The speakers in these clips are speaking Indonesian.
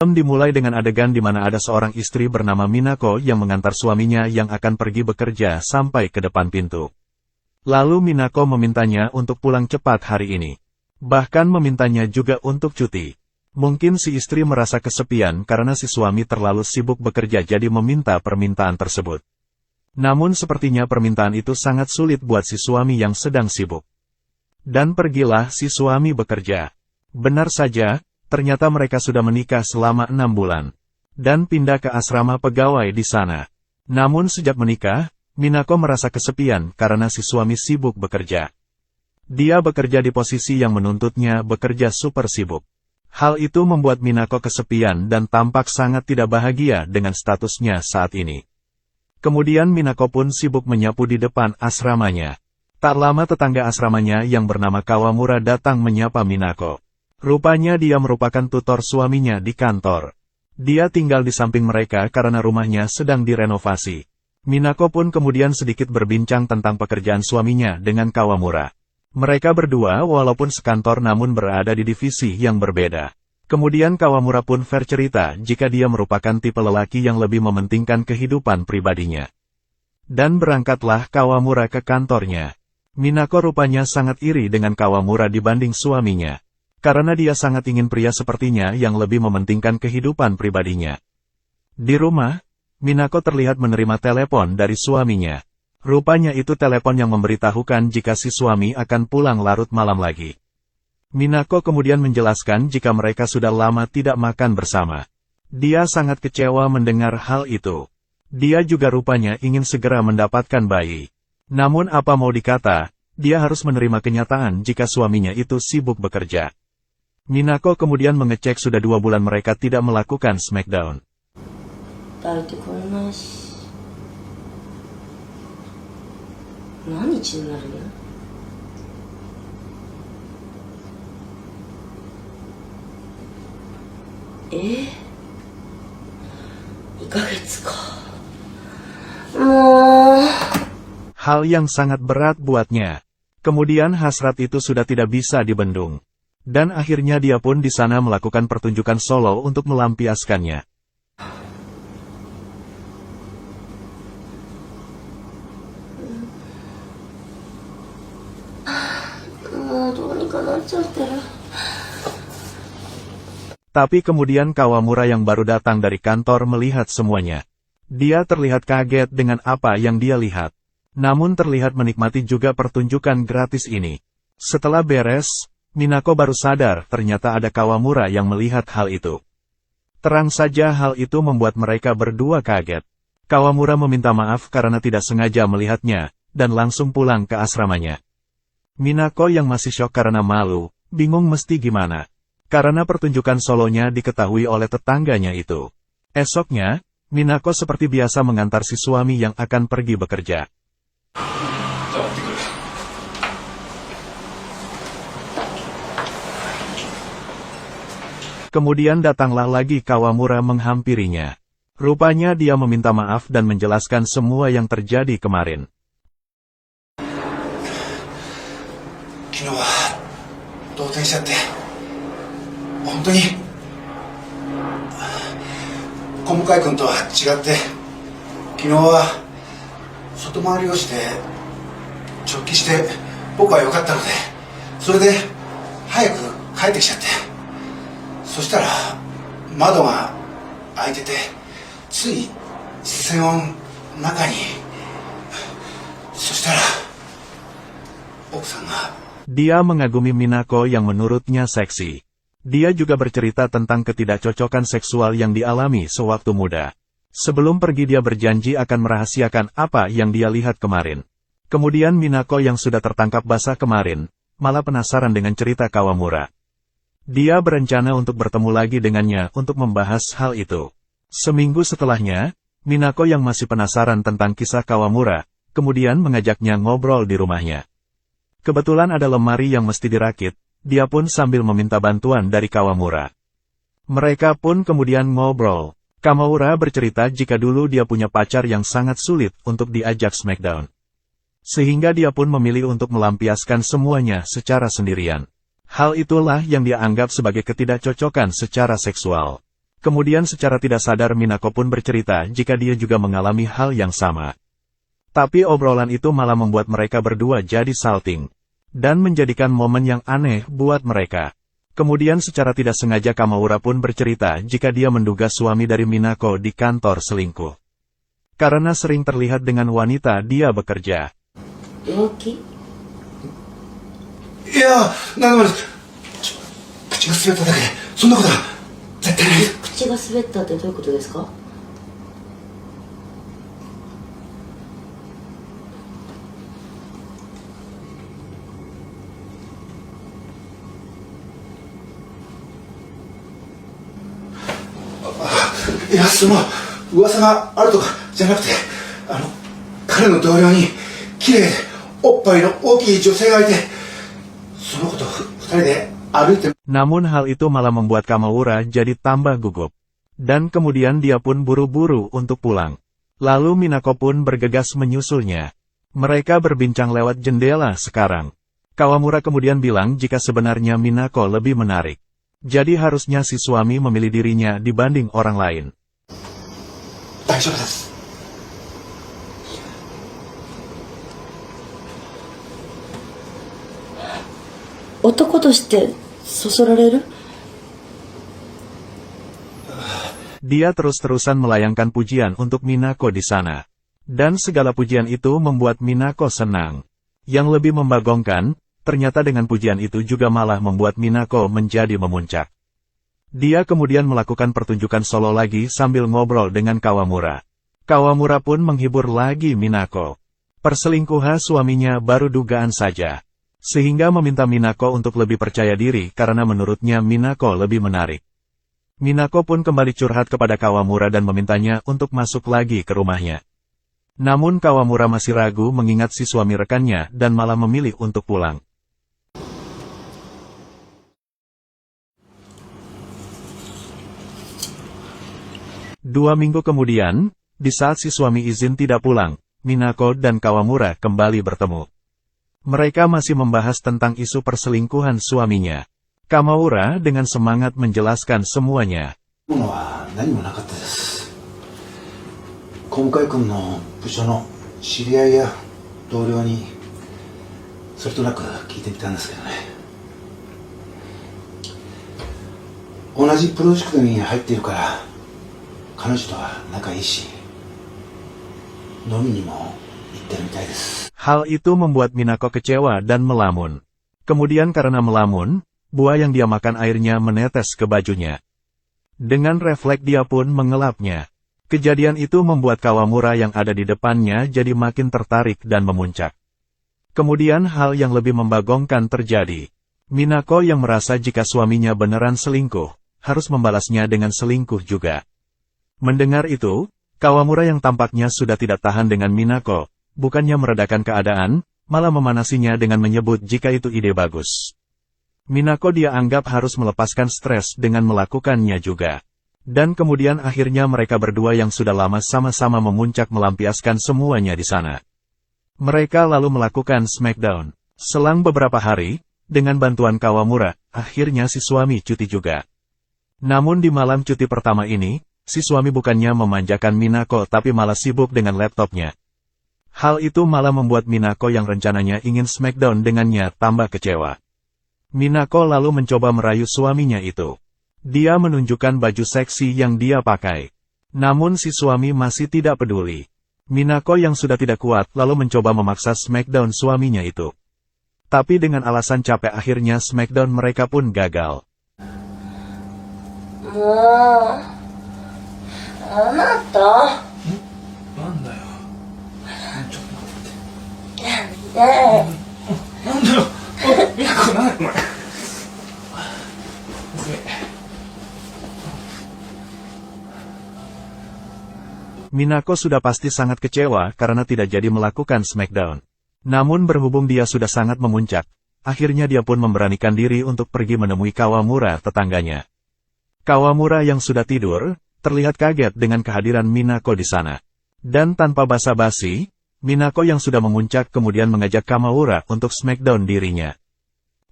Dimulai dengan adegan di mana ada seorang istri bernama Minako yang mengantar suaminya yang akan pergi bekerja sampai ke depan pintu. Lalu Minako memintanya untuk pulang cepat hari ini. Bahkan memintanya juga untuk cuti. Mungkin si istri merasa kesepian karena si suami terlalu sibuk bekerja jadi meminta permintaan tersebut. Namun sepertinya permintaan itu sangat sulit buat si suami yang sedang sibuk. Dan pergilah si suami bekerja. Benar saja. Ternyata mereka sudah menikah selama 6 bulan. Dan pindah ke asrama pegawai di sana. Namun sejak menikah, Minako merasa kesepian karena si suami sibuk bekerja. Dia bekerja di posisi yang menuntutnya bekerja super sibuk. Hal itu membuat Minako kesepian dan tampak sangat tidak bahagia dengan statusnya saat ini. Kemudian Minako pun sibuk menyapu di depan asramanya. Tak lama tetangga asramanya yang bernama Kawamura datang menyapa Minako. Rupanya dia merupakan tutor suaminya di kantor. Dia tinggal di samping mereka karena rumahnya sedang direnovasi. Minako pun kemudian sedikit berbincang tentang pekerjaan suaminya dengan Kawamura. Mereka berdua walaupun sekantor namun berada di divisi yang berbeda. Kemudian Kawamura pun fair cerita jika dia merupakan tipe lelaki yang lebih mementingkan kehidupan pribadinya. Dan berangkatlah Kawamura ke kantornya. Minako rupanya sangat iri dengan Kawamura dibanding suaminya. Karena dia sangat ingin pria sepertinya yang lebih mementingkan kehidupan pribadinya. Di rumah, Minako terlihat menerima telepon dari suaminya. Rupanya itu telepon yang memberitahukan jika si suami akan pulang larut malam lagi. Minako kemudian menjelaskan jika mereka sudah lama tidak makan bersama. Dia sangat kecewa mendengar hal itu. Dia juga rupanya ingin segera mendapatkan bayi. Namun apa mau dikata, dia harus menerima kenyataan jika suaminya itu sibuk bekerja. Minako kemudian mengecek sudah 2 bulan mereka tidak melakukan Smackdown. Hal yang sangat berat buatnya. Kemudian hasrat itu sudah tidak bisa dibendung. Dan akhirnya dia pun di sana melakukan pertunjukan solo untuk melampiaskannya. Tapi kemudian Kawamura yang baru datang dari kantor melihat semuanya. Dia terlihat kaget dengan apa yang dia lihat. Namun terlihat menikmati juga pertunjukan gratis ini. Setelah beres, Minako baru sadar ternyata ada Kawamura yang melihat hal itu. Terang saja hal itu membuat mereka berdua kaget. Kawamura meminta maaf karena tidak sengaja melihatnya, dan langsung pulang ke asramanya. Minako yang masih syok karena malu, bingung mesti gimana. Karena pertunjukan solonya diketahui oleh tetangganya itu. Esoknya, Minako seperti biasa mengantar si suami yang akan pergi bekerja. Kemudian datanglah lagi Kawamura menghampirinya. Rupanya dia meminta maaf dan menjelaskan semua yang terjadi kemarin. Dia mengagumi Minako yang menurutnya seksi. Dia juga bercerita tentang ketidakcocokan seksual yang dialami sewaktu muda. Sebelum pergi dia berjanji akan merahasiakan apa yang dia lihat kemarin. Kemudian Minako yang sudah tertangkap basah kemarin, malah penasaran dengan cerita Kawamura. Dia berencana untuk bertemu lagi dengannya untuk membahas hal itu. Seminggu setelahnya, Minako yang masih penasaran tentang kisah Kawamura, kemudian mengajaknya ngobrol di rumahnya. Kebetulan ada lemari yang mesti dirakit, dia pun sambil meminta bantuan dari Kawamura. Mereka pun kemudian ngobrol. Kawamura bercerita jika dulu dia punya pacar yang sangat sulit untuk diajak Smackdown. Sehingga dia pun memilih untuk melampiaskan semuanya secara sendirian. Hal itulah yang dia anggap sebagai ketidakcocokan secara seksual. Kemudian secara tidak sadar Minako pun bercerita jika dia juga mengalami hal yang sama. Tapi obrolan itu malah membuat mereka berdua jadi salting. Dan menjadikan momen yang aneh buat mereka. Kemudian secara tidak sengaja Kamaura pun bercerita jika dia menduga suami dari Minako di kantor selingkuh. Karena sering terlihat dengan wanita dia bekerja. Yoki? Ya, nada más. 口が滑っただけで、そんなことは絶対ない。口が滑ったってどういうことですか？いや、その噂があるとかじゃなくて、彼の同僚に綺麗でおっぱいの大きい女性がいて、その子と二人で歩いて。Namun hal itu malah membuat Kamaura jadi tambah gugup. Dan kemudian dia pun buru-buru untuk pulang. Lalu Minako pun bergegas menyusulnya. Mereka berbincang lewat jendela sekarang. Kawamura kemudian bilang jika sebenarnya Minako lebih menarik. Jadi harusnya si suami memilih dirinya dibanding orang lain. 大丈夫です。男としてそそられる？ Dia terus-terusan melayangkan pujian untuk Minako di sana. Dan segala pujian itu membuat Minako senang. Yang lebih membagongkan, ternyata dengan pujian itu juga malah membuat Minako menjadi memuncak. Dia kemudian melakukan pertunjukan solo lagi sambil ngobrol dengan Kawamura. Kawamura pun menghibur lagi Minako. Perselingkuhan suaminya baru dugaan saja. Sehingga meminta Minako untuk lebih percaya diri karena menurutnya Minako lebih menarik. Minako pun kembali curhat kepada Kawamura dan memintanya untuk masuk lagi ke rumahnya. Namun Kawamura masih ragu mengingat si suami rekannya dan malah memilih untuk pulang. Dua minggu kemudian, di saat si suami izin tidak pulang, Minako dan Kawamura kembali bertemu. Mereka masih membahas tentang isu perselingkuhan suaminya. Kamaura dengan semangat menjelaskan semuanya. ものは何もなかったです。小向井君の部署の知り合いや同僚にそれとなく聞いてみたんですけどね。同じプロジェクトに入っているから彼女とは仲いいし、飲みにも行ってるみたいです。 Hal itu membuat Minako kecewa dan melamun. Kemudian karena melamun, buah yang dia makan airnya menetes ke bajunya. Dengan refleks dia pun mengelapnya. Kejadian itu membuat Kawamura yang ada di depannya jadi makin tertarik dan memuncak. Kemudian hal yang lebih membagongkan terjadi. Minako yang merasa jika suaminya beneran selingkuh, harus membalasnya dengan selingkuh juga. Mendengar itu, Kawamura yang tampaknya sudah tidak tahan dengan Minako, bukannya meredakan keadaan, malah memanasinya dengan menyebut jika itu ide bagus. Minako dia anggap harus melepaskan stres dengan melakukannya juga. Dan kemudian akhirnya mereka berdua yang sudah lama sama-sama memuncak melampiaskan semuanya di sana. Mereka lalu melakukan smackdown. Selang beberapa hari, dengan bantuan Kawamura, akhirnya si suami cuti juga. Namun di malam cuti pertama ini, si suami bukannya memanjakan Minako tapi malah sibuk dengan laptopnya. Hal itu malah membuat Minako yang rencananya ingin smackdown dengannya tambah kecewa. Minako lalu mencoba merayu suaminya itu. Dia menunjukkan baju seksi yang dia pakai. Namun si suami masih tidak peduli. Minako yang sudah tidak kuat lalu mencoba memaksa smackdown suaminya itu. Tapi dengan alasan capek akhirnya smackdown mereka pun gagal. Minako sudah pasti sangat kecewa karena tidak jadi melakukan smackdown. Namun berhubung dia sudah sangat memuncak, akhirnya dia pun memberanikan diri untuk pergi menemui Kawamura tetangganya. Kawamura yang sudah tidur, terlihat kaget dengan kehadiran Minako di sana. Dan tanpa basa-basi, Minako yang sudah memuncak kemudian mengajak Kamaura untuk smackdown dirinya.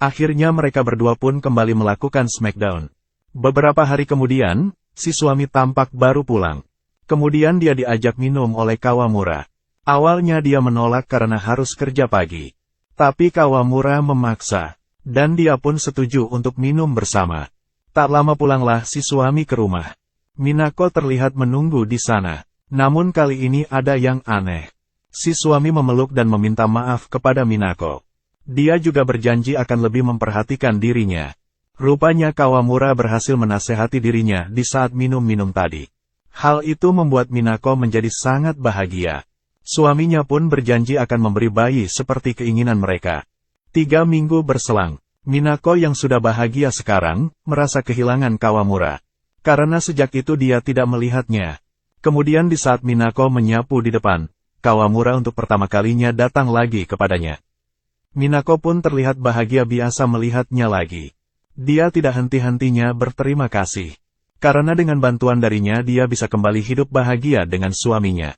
Akhirnya mereka berdua pun kembali melakukan smackdown. Beberapa hari kemudian, si suami tampak baru pulang. Kemudian dia diajak minum oleh Kawamura. Awalnya dia menolak karena harus kerja pagi. Tapi Kawamura memaksa, dan dia pun setuju untuk minum bersama. Tak lama pulanglah si suami ke rumah. Minako terlihat menunggu di sana. Namun kali ini ada yang aneh. Si suami memeluk dan meminta maaf kepada Minako. Dia juga berjanji akan lebih memperhatikan dirinya. Rupanya Kawamura berhasil menasehati dirinya di saat minum-minum tadi. Hal itu membuat Minako menjadi sangat bahagia. Suaminya pun berjanji akan memberi bayi seperti keinginan mereka. 3 minggu berselang, Minako yang sudah bahagia sekarang, merasa kehilangan Kawamura. Karena sejak itu dia tidak melihatnya. Kemudian di saat Minako menyapu di depan, Kawamura untuk pertama kalinya datang lagi kepadanya. Minako pun terlihat bahagia biasa melihatnya lagi. Dia tidak henti-hentinya berterima kasih. Karena dengan bantuan darinya dia bisa kembali hidup bahagia dengan suaminya.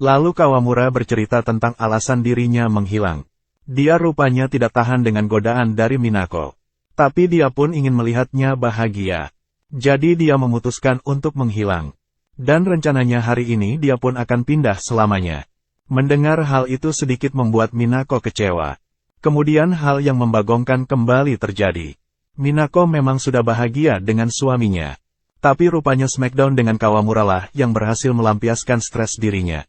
Lalu Kawamura bercerita tentang alasan dirinya menghilang. Dia rupanya tidak tahan dengan godaan dari Minako. Tapi dia pun ingin melihatnya bahagia. Jadi dia memutuskan untuk menghilang. Dan rencananya hari ini dia pun akan pindah selamanya. Mendengar hal itu sedikit membuat Minako kecewa. Kemudian hal yang membagongkan kembali terjadi. Minako memang sudah bahagia dengan suaminya. Tapi rupanya Smackdown dengan Kawamura lah yang berhasil melampiaskan stres dirinya.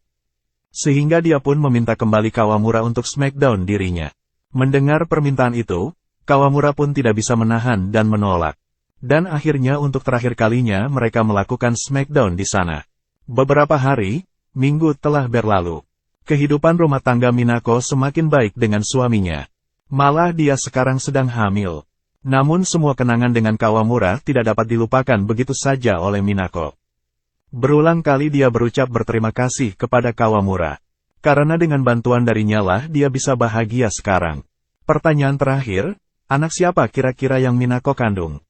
Sehingga dia pun meminta kembali Kawamura untuk Smackdown dirinya. Mendengar permintaan itu, Kawamura pun tidak bisa menahan dan menolak. Dan akhirnya untuk terakhir kalinya mereka melakukan Smackdown di sana. Beberapa hari, minggu telah berlalu. Kehidupan rumah tangga Minako semakin baik dengan suaminya. Malah dia sekarang sedang hamil. Namun semua kenangan dengan Kawamura tidak dapat dilupakan begitu saja oleh Minako. Berulang kali dia berucap berterima kasih kepada Kawamura. Karena dengan bantuan darinya lah dia bisa bahagia sekarang. Pertanyaan terakhir, anak siapa kira-kira yang Minako kandung?